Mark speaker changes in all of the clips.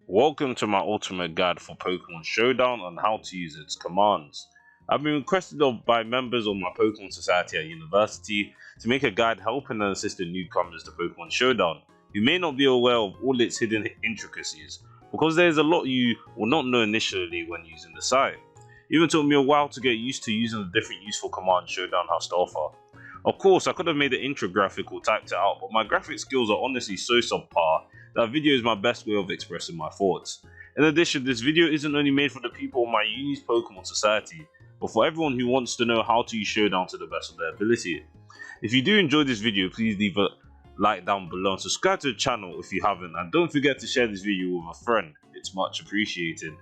Speaker 1: Welcome to my ultimate guide for Pokemon Showdown on how to use its commands. I've been requested by members of my Pokemon Society at university to make a guide helping and assisting newcomers to Pokemon Showdown who may not be aware of all its hidden intricacies, because there is a lot you will not know initially when using the site. It even took me a while to get used to using the different useful commands Showdown has to offer. Of course, I could have made the intro graphic or typed it out, but my graphic skills are honestly so subpar that video is my best way of expressing my thoughts. In addition, this video isn't only made for the people of my uni's Pokemon Society, but for everyone who wants to know how to use Showdown to the best of their ability. If you do enjoy this video, please leave a like down below and subscribe to the channel if you haven't, and don't forget to share this video with a friend, it's much appreciated.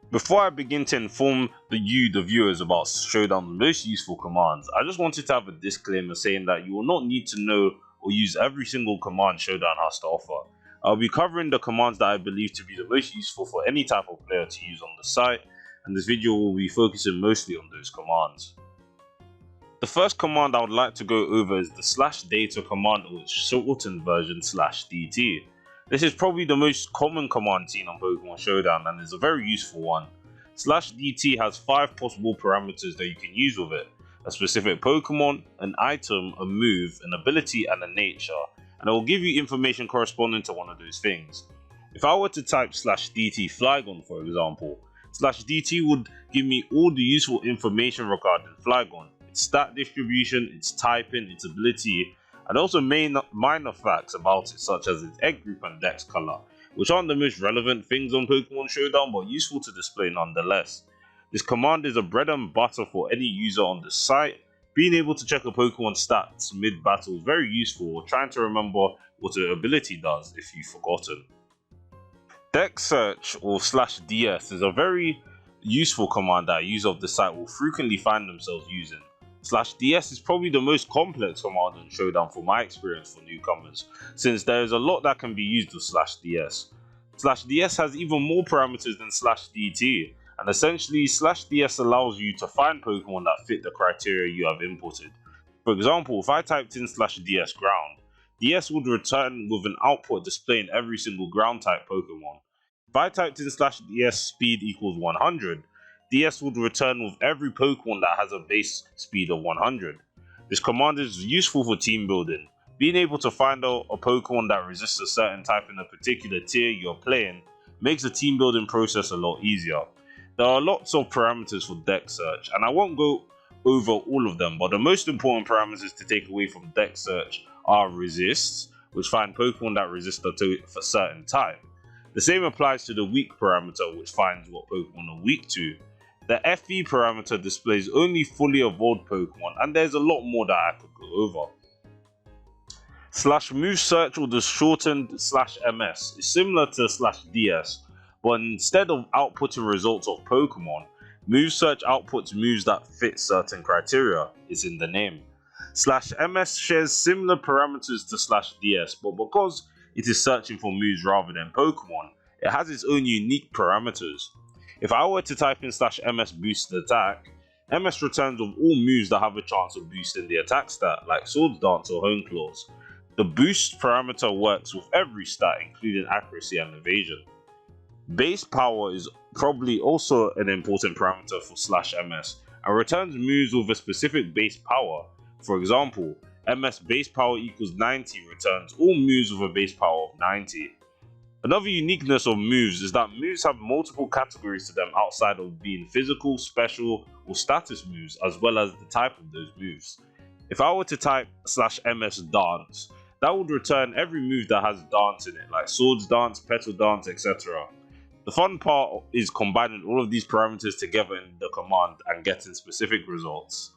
Speaker 1: Before I begin to inform the viewers about Showdown's most useful commands, I just wanted to have a disclaimer saying that you will not need to know or use every single command Showdown has to offer. I'll be covering the commands that I believe to be the most useful for any type of player to use on the site, and this video will be focusing mostly on those commands. The first command I would like to go over is the /data command, or its shortened version /dt. This is probably the most common command seen on Pokemon Showdown and is a very useful one. /dt has 5 possible parameters that you can use with it: a specific Pokemon, an item, a move, an ability, and a nature, and it will give you information corresponding to one of those things. If I were to type /dt Flygon, for example, /dt would give me all the useful information regarding Flygon, its stat distribution, its typing, its ability, and also minor facts about it, such as its egg group and dex color, which aren't the most relevant things on Pokemon Showdown but useful to display nonetheless. This command is a bread and butter for any user on the site. Being able to check a Pokemon's stats mid-battle is very useful, or trying to remember what an ability does if you've forgotten. Dexsearch or /ds is a very useful command that users of the site will frequently find themselves using. /ds is probably the most complex command in Showdown from my experience for newcomers, since there is a lot that can be used with /ds. /ds has even more parameters than /dt, and essentially /ds allows you to find Pokemon that fit the criteria you have inputted. For example, if I typed in /ds ground, ds would return with an output displaying every single ground type Pokemon. If I typed in /ds speed equals 100, ds would return with every Pokemon that has a base speed of 100. This command is useful for team building. Being able to find out a Pokemon that resists a certain type in a particular tier you're playing makes the team building process a lot easier. There are lots of parameters for dexsearch, and I won't go over all of them, but the most important parameters to take away from dexsearch are resists, which find Pokemon that resist a certain type. The same applies to the weak parameter, which finds what Pokemon are weak to. The FE parameter displays only fully evolved Pokemon, and there's a lot more that I could go over. /movesearch, or the shortened /ms, is similar to /ds, but instead of outputting results of Pokemon, movesearch outputs moves that fit certain criteria. It's in the name. /ms shares similar parameters to /ds, but because it is searching for moves rather than Pokemon, it has its own unique parameters. If I were to type in /ms boosted attack, ms returns with all moves that have a chance of boosting the attack stat, like Swords Dance or Hone Claws. The boost parameter works with every stat, including accuracy and evasion. Base power is probably also an important parameter for /ms, and returns moves with a specific base power. For example, ms base power equals 90 returns all moves with a base power of 90. Another uniqueness of moves is that moves have multiple categories to them outside of being physical, special, or status moves, as well as the type of those moves. If I were to type /ms dance, that would return every move that has dance in it, like Swords Dance, Petal Dance, etc. The fun part is combining all of these parameters together in the command and getting specific results.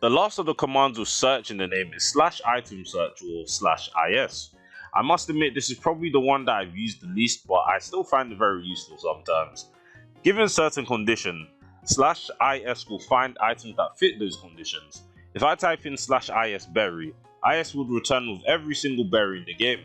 Speaker 1: The last of the commands with search in the name is /itemsearch or /is. I must admit this is probably the one that I've used the least, but I still find it very useful sometimes. Given certain conditions, /is will find items that fit those conditions. If I type in /is berry, is would return with every single berry in the game.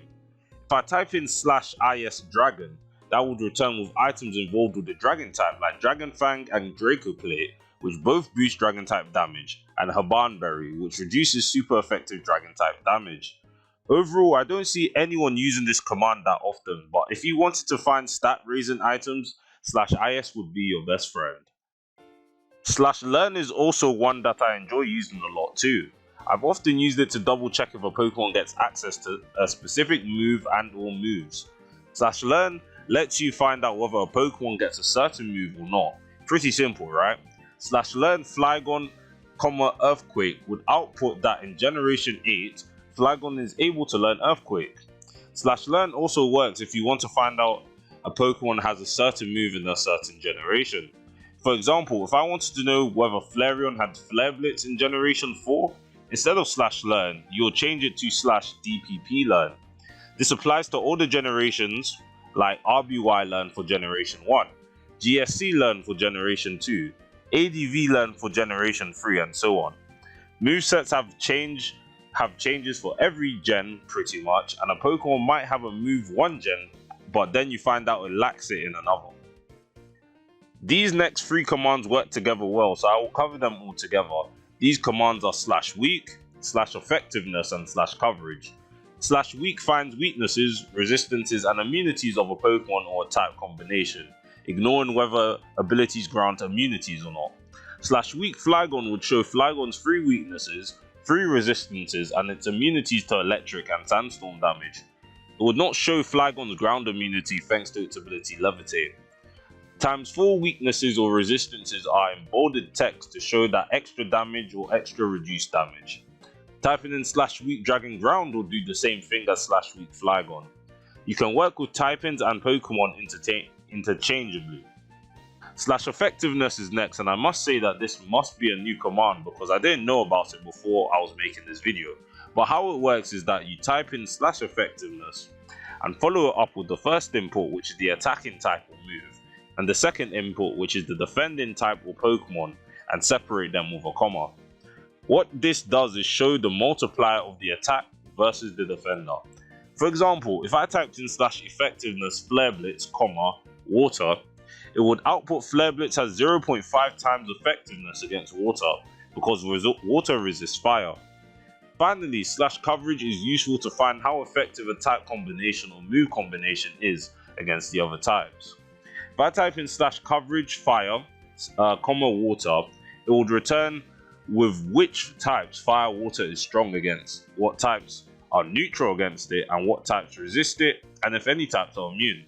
Speaker 1: If I type in /is dragon, that would return with items involved with the dragon type, like Dragon Fang and Draco Plate, which both boost dragon type damage, and Haban Berry, which reduces super effective dragon type damage. Overall, I don't see anyone using this command that often, but if you wanted to find stat raising items, /is would be your best friend. /learn is also one that I enjoy using a lot too. I've often used it to double check if a Pokemon gets access to a specific move and or moves. /learn lets you find out whether a Pokemon gets a certain move or not. Pretty simple, right? /learn Flygon, Earthquake would output that in Generation 8, Flygon is able to learn Earthquake. /learn also works if you want to find out a Pokemon has a certain move in a certain generation. For example, if I wanted to know whether Flareon had Flare Blitz in Generation 4, instead of /learn, you'll change it to /dpp learn. This applies to all the generations, like RBY learn for Generation 1, GSC learn for Generation 2, ADV learn for Generation 3, and so on. Movesets have changes for every gen pretty much, and a Pokemon might have a move one gen, but then you find out it lacks it in another. These next three commands work together well, so I will cover them all together. These commands are /weak, /effectiveness, and /coverage. /weak finds weaknesses, resistances, and immunities of a Pokemon or a type combination, ignoring whether abilities grant immunities or not. /weak Flygon would show Flygon's 3 weaknesses, 3 resistances, and its immunities to electric and sandstorm damage. It would not show Flygon's ground immunity thanks to its ability Levitate. ×4 weaknesses or resistances are in bolded text to show that extra damage or extra reduced damage. Typing in /weak Dragon Ground will do the same thing as /weak Flygon. You can work with typings and Pokemon interchangeably. /effectiveness is next, and I must say that this must be a new command because I didn't know about it before I was making this video. But how it works is that you type in /effectiveness and follow it up with the first input, which is the attacking type or move, and the second input, which is the defending type or Pokemon, and separate them with a comma. What this does is show the multiplier of the attack versus the defender. For example, if I typed in /effectiveness Flare Blitz, water, it would output Flare Blitz has 0.5 times effectiveness against water because water resists fire. Finally, /coverage is useful to find how effective a type combination or move combination is against the other types. If I type in /coverage fire, water, it would return with which types fire water is strong against, what types are neutral against it, and what types resist it, and if any types are immune.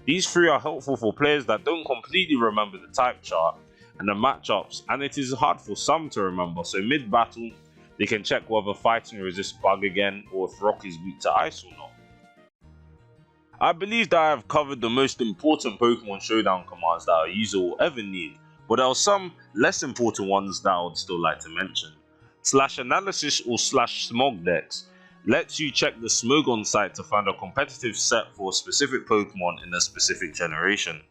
Speaker 1: These 3 are helpful for players that don't completely remember the type chart and the matchups, and it is hard for some to remember, so mid-battle they can check whether fighting resists bug again or if rock is weak to ice or not. I believe that I have covered the most important Pokemon Showdown commands that a user will ever need, but there are some less important ones that I would still like to mention. /analysis or /smogdex lets you check the Smogon site to find a competitive set for a specific Pokemon in a specific generation.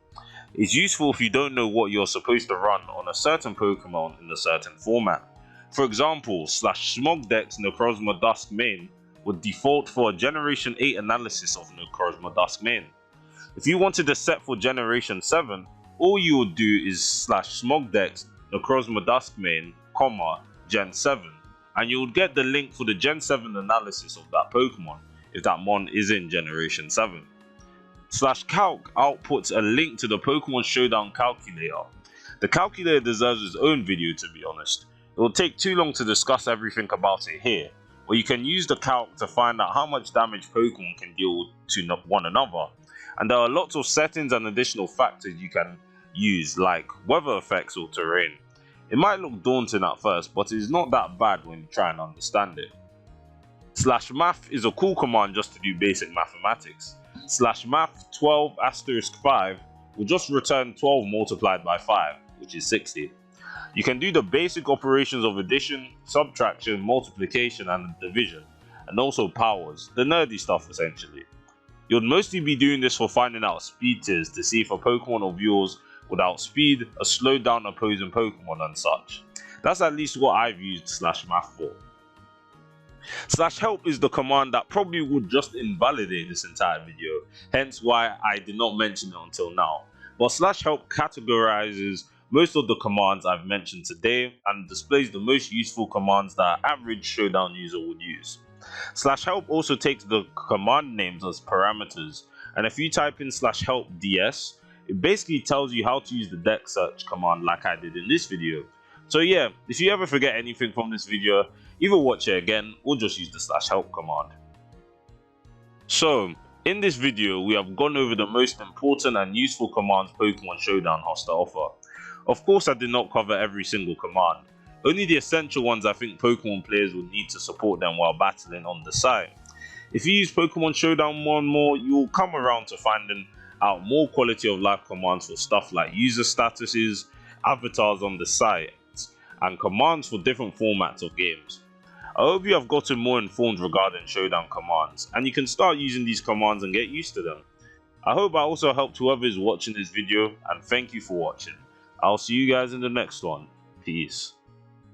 Speaker 1: It's useful if you don't know what you're supposed to run on a certain Pokemon in a certain format. For example, /smogdex Necrozma Dusk Main would default for a Generation 8 analysis of Necrozma Dusk Main. If you wanted a set for Generation 7, all you would do is /smogdex Necrozma Dusk Main, Gen 7, and you would get the link for the Gen 7 analysis of that Pokemon if that mon is in Generation 7. /calc outputs a link to the Pokemon Showdown calculator. The calculator deserves its own video, to be honest. It will take too long to discuss everything about it here, but you can use the calc to find out how much damage Pokemon can deal to one another, and there are lots of settings and additional factors you can use, like weather effects or terrain. It might look daunting at first, but it is not that bad when you try and understand it. /math is a cool command just to do basic mathematics. /math 12 * 5 will just return 12 multiplied by 5, which is 60. You can do the basic operations of addition, subtraction, multiplication, and division, and also powers, the nerdy stuff essentially. You'll mostly be doing this for finding out speed tiers to see if a Pokemon of yours would outspeed a slowed down opposing Pokemon and such. That's at least what I've used /math for. /help is the command that probably would just invalidate this entire video, hence why I did not mention it until now. But /help categorizes most of the commands I've mentioned today and displays the most useful commands that an average Showdown user would use. /help also takes the command names as parameters, and if you type in /help ds, it basically tells you how to use the dexsearch command like I did in this video. So yeah, if you ever forget anything from this video, either watch it again or just use the /help command. So, in this video, we have gone over the most important and useful commands Pokemon Showdown has to offer. Of course, I did not cover every single command, only the essential ones I think Pokemon players will need to support them while battling on the site. If you use Pokemon Showdown more and more, you will come around to finding out more quality of life commands for stuff like user statuses, avatars on the site, and commands for different formats of games. I hope you have gotten more informed regarding Showdown commands, and you can start using these commands and get used to them. I hope I also helped whoever is watching this video, and thank you for watching. I'll see you guys in the next one. Peace.